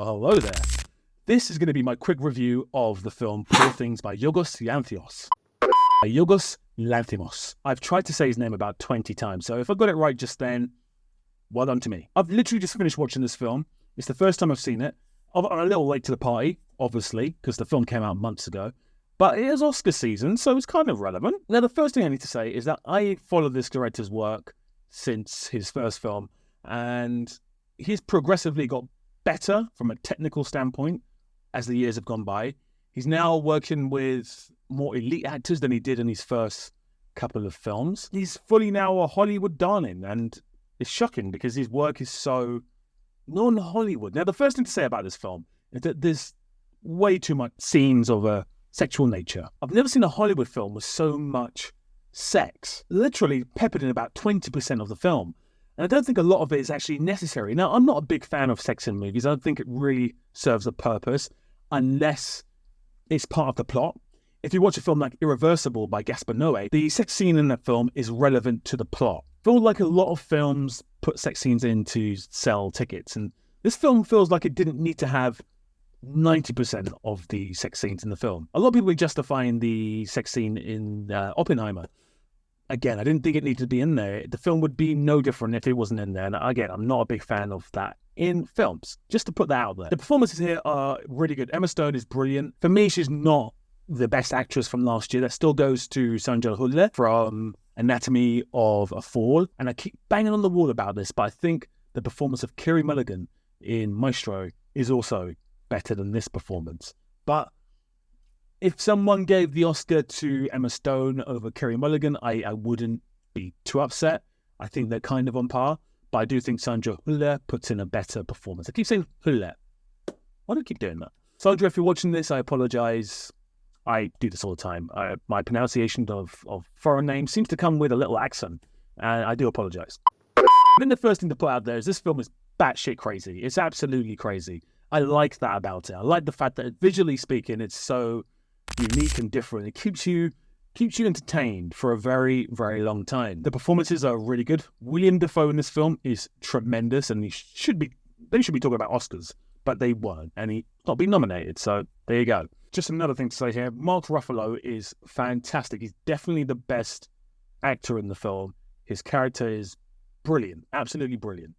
Well, hello there. This is going to be my quick review of the film Poor Things by Yorgos Lanthimos. Yorgos Lanthimos. I've tried to say his name about 20 times, so if I got it right just then, well done to me. I've literally just finished watching this film. It's the first time I've seen it. I'm a little late to the party, obviously, because the film came out months ago. But it is Oscar season, so it's kind of relevant. Now, the first thing I need to say is that I follow this director's work since his first film, and he's progressively got better from a technical standpoint as the years have gone by. He's now working with more elite actors than he did in his first couple of films. He's fully now a Hollywood darling, and it's shocking because his work is so non-Hollywood. Now, the first thing to say about this film is that there's way too much scenes of a sexual nature. I've never seen a Hollywood film with so much sex, literally peppered in about 20% of the film. And I don't think a lot of it is actually necessary. Now, I'm not a big fan of sex in movies. I don't think it really serves a purpose unless it's part of the plot. If you watch a film like Irreversible by Gaspar Noé, the sex scene in that film is relevant to the plot. I feel like a lot of films put sex scenes in to sell tickets, and this film feels like it didn't need to have 90% of the sex scenes in the film. A lot of people are justifying the sex scene in Oppenheimer. Again, I didn't think it needed to be in there. The film would be no different if it wasn't in there. And again, I'm not a big fan of that in films, just to put that out there. The performances here are really good. Emma Stone is brilliant. For me, she's not the best actress from last year. That still goes to Sandra Hüller from Anatomy of a Fall. And I keep banging on the wall about this, but I think the performance of Carey Mulligan in Maestro is also better than this performance. But if someone gave the Oscar to Emma Stone over Carey Mulligan, I wouldn't be too upset. I think they're kind of on par. But I do think Sandra Hüller puts in a better performance. I keep saying Hüller. Why do I keep doing that? Sandra, if you're watching this, I apologise. I do this all the time. My pronunciation of foreign names seems to come with a little accent, and I do apologise. Then the first thing to put out there is this film is batshit crazy. It's absolutely crazy. I like that about it. I like the fact that visually speaking, it's so unique and different. It keeps you entertained for a very, very long time. The performances are really good. William Dafoe in this film is tremendous, and they should be talking about Oscars, but they weren't, and he's not been nominated. So there you go. Just another thing to say here, Mark Ruffalo is fantastic. He's definitely the best actor in the film. His character is brilliant, absolutely brilliant.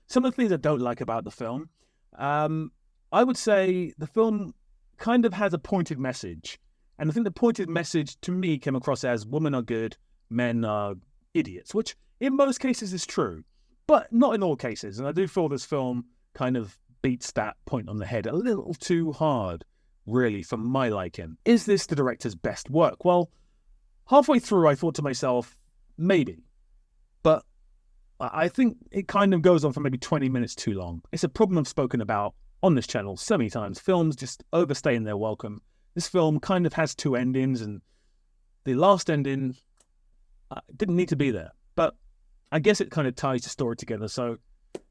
Some of the things I don't like about the film, I would say the film kind of has a pointed message. And I think the pointed message to me came across as women are good, men are idiots, which in most cases is true, but not in all cases. And I do feel this film kind of beats that point on the head a little too hard, really, for my liking. Is this the director's best work? Well, halfway through, I thought to myself, maybe. But I think it kind of goes on for maybe 20 minutes too long. It's a problem I've spoken about on this channel so many times. Films just overstaying their welcome. This film kind of has two endings, and the last ending didn't need to be there. But I guess it kind of ties the story together. So,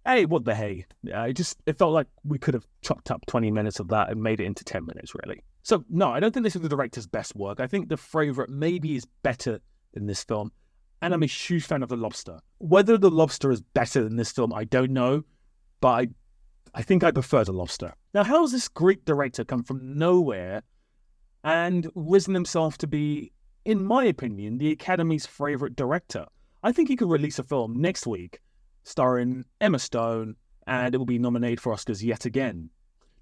hey, what the hey? It felt like we could have chopped up 20 minutes of that and made it into 10 minutes, really. So, no, I don't think this is the director's best work. I think The Favourite maybe is better than this film. And I'm a huge fan of The Lobster. Whether The Lobster is better than this film, I don't know. But I think I prefer The Lobster. Now, how has this Greek director come from nowhere and risen himself to be, in my opinion, the Academy's favourite director? I think he could release a film next week starring Emma Stone, and it will be nominated for Oscars yet again.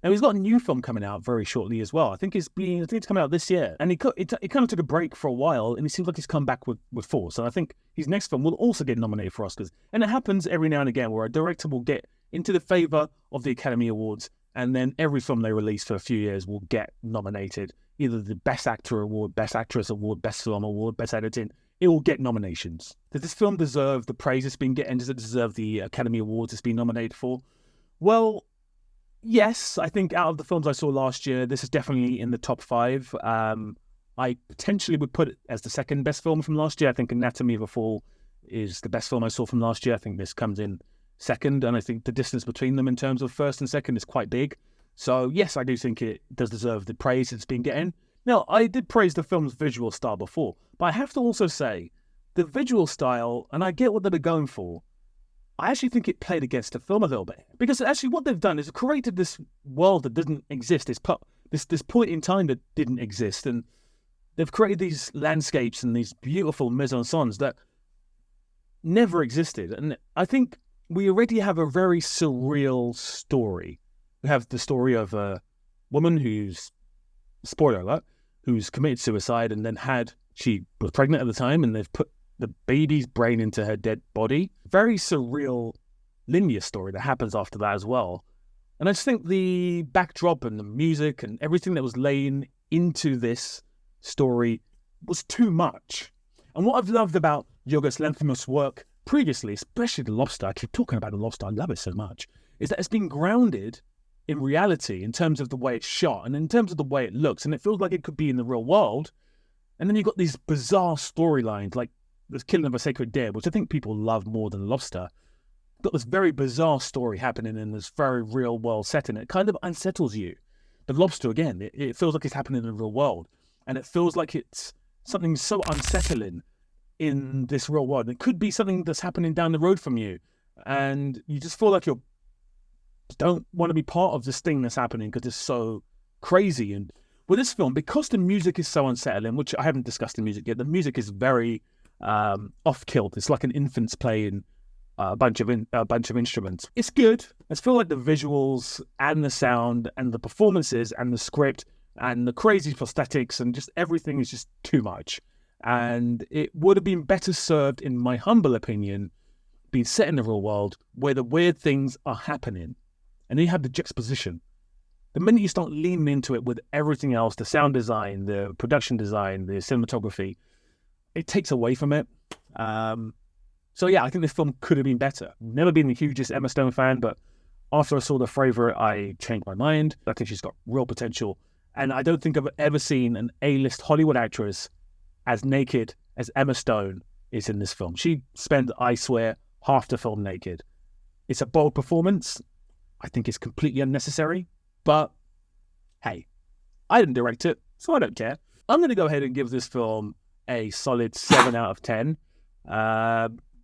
Now, he's got a new film coming out very shortly as well. I think it's coming out this year. And he kind of took a break for a while, and it seems like he's come back with force. And I think his next film will also get nominated for Oscars. And it happens every now and again where a director will get into the favour of the Academy Awards, and then every film they release for a few years will get nominated. Either the Best Actor Award, Best Actress Award, Best Film Award, Best Editing. It will get nominations. Does this film deserve the praise it's been getting? Does it deserve the Academy Awards it's been nominated for? Well, yes. I think out of the films I saw last year, this is definitely in the top 5. I potentially would put it as the second best film from last year. I think Anatomy of a Fall is the best film I saw from last year. I think this comes in second, and I think the distance between them in terms of first and second is quite big. So, yes, I do think it does deserve the praise it's been getting. Now, I did praise the film's visual style before, but I have to also say, the visual style, and I get what they were going for, I actually think it played against the film a little bit. Because actually what they've done is created this world that didn't exist, this point in time that didn't exist. And they've created these landscapes and these beautiful mise-en-scènes that never existed. And I think we already have a very surreal story. We have the story of a woman who's, spoiler alert, who's committed suicide and then she was pregnant at the time, and they've put the baby's brain into her dead body. Very surreal, linear story that happens after that as well. And I just think the backdrop and the music and everything that was laying into this story was too much. And what I've loved about Yorgos Lanthimos' work previously, especially The Lobster, I keep talking about The Lobster, I love it so much, is that it's been grounded in reality in terms of the way it's shot and in terms of the way it looks. And it feels like it could be in the real world. And then you've got these bizarre storylines like the killing of a sacred deer, which I think people love more than Lobster. Got this very bizarre story happening in this very real world setting. It kind of unsettles you. The Lobster, again, it feels like it's happening in the real world. And it feels like it's something so unsettling in this real world. It could be something that's happening down the road from you. And you just feel like you don't want to be part of this thing that's happening because it's so crazy. And with this film, because the music is so unsettling, which I haven't discussed the music yet, the music is very off-kilt. It's like an infant's playing a bunch of instruments. It's good. I feel like the visuals and the sound and the performances and the script and the crazy prosthetics and just everything is just too much. And it would have been better served, in my humble opinion, being set in the real world where the weird things are happening. And then you have the juxtaposition. The minute you start leaning into it with everything else, the sound design, the production design, the cinematography, it takes away from it. So yeah, I think this film could have been better. Never been the hugest Emma Stone fan, but after I saw The Favourite, I changed my mind. I think she's got real potential. And I don't think I've ever seen an A-list Hollywood actress as naked as Emma Stone is in this film. She spent, I swear, half the film naked. It's a bold performance. I think it's completely unnecessary. But hey, I didn't direct it, so I don't care. I'm going to go ahead and give this film a solid 7 out of 10.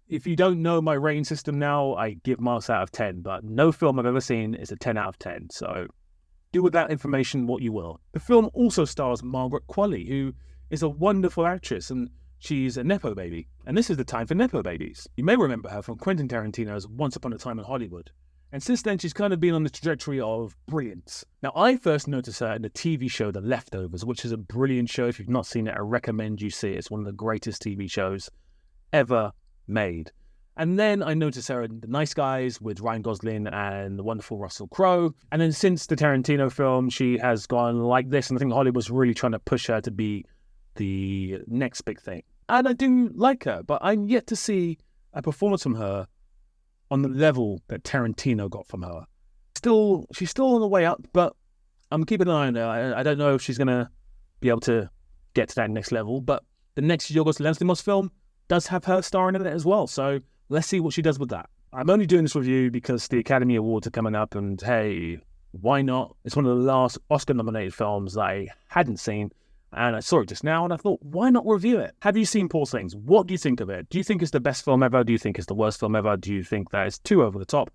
If you don't know my rating system now, I give marks out of 10, but no film I've ever seen is a 10 out of 10. So do with that information what you will. The film also stars Margaret Qualley, who is a wonderful actress, and she's a Nepo baby. And this is the time for Nepo babies. You may remember her from Quentin Tarantino's Once Upon a Time in Hollywood. And since then, she's kind of been on the trajectory of brilliance. Now, I first noticed her in the TV show The Leftovers, which is a brilliant show. If you've not seen it, I recommend you see it. It's one of the greatest TV shows ever made. And then I noticed her in The Nice Guys with Ryan Gosling and the wonderful Russell Crowe. And then since the Tarantino film, she has gone like this. And I think Hollywood's really trying to push her to be the next big thing. And I do like her, but I'm yet to see a performance from her on the level that Tarantino got from her. She's still on the way up, but I'm keeping an eye on her. I don't know if she's going to be able to get to that next level, but the next Yorgos Lanthimos film does have her starring in it as well. So let's see what she does with that. I'm only doing this review because the Academy Awards are coming up, and hey, why not? It's one of the last Oscar-nominated films that I hadn't seen, and I saw it just now, and I thought, why not review it? Have you seen Poor Things? What do you think of it? Do you think it's the best film ever? Do you think it's the worst film ever? Do you think that it's too over the top?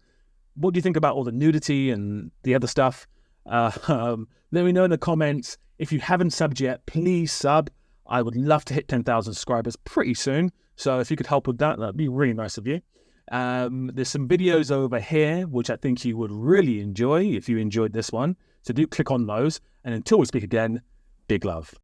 What do you think about all the nudity and the other stuff? Let me know in the comments. If you haven't subbed yet, please sub. I would love to hit 10,000 subscribers pretty soon. So if you could help with that, that'd be really nice of you. There's some videos over here, which I think you would really enjoy if you enjoyed this one. So do click on those. And until we speak again, big love.